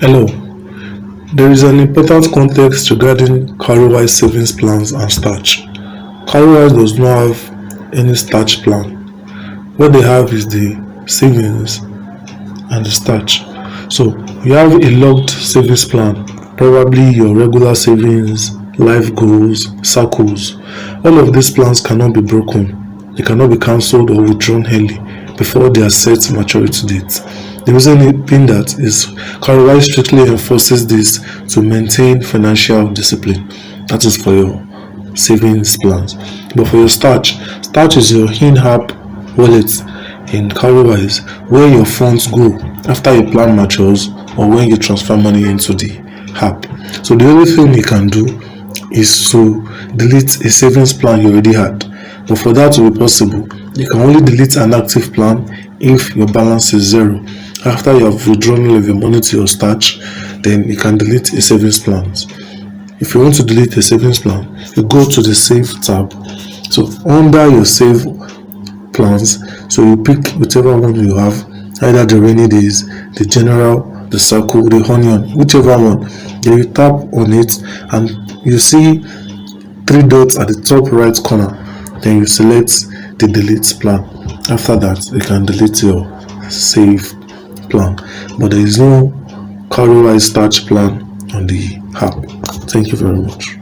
Hello, there is an important context regarding Cowrywise savings plans and Stash. Cowrywise does not have any Stash plan. What they have is the savings and the Stash. So you have a locked savings plan, probably your regular savings, life goals, circles. All of these plans cannot be broken. They cannot be cancelled or withdrawn early before their set maturity date. The reason being that is Cowrywise strictly enforces this to maintain financial discipline. That is for your savings plans. But for your Stash is your in-app wallet in Cowrywise, where your funds go after your plan matures or when you transfer money into the app. So the only thing you can do is to delete a savings plan you already had. But for that to be possible, you can only delete an active plan if your balance is zero. After you have withdrawn all of your money to your Stash, then you can delete a savings plan. If you want to delete a savings plan, you go to the Save tab. So under your Save plans, so you pick whichever one you have, either the rainy days, the general, the circle, the onion, whichever one. Then you tap on it and you see three dots at the top right corner. Then you select the delete plan. After that, you can delete your save plan, but there is no Cowrywise Stash plan on the app. Thank you very much.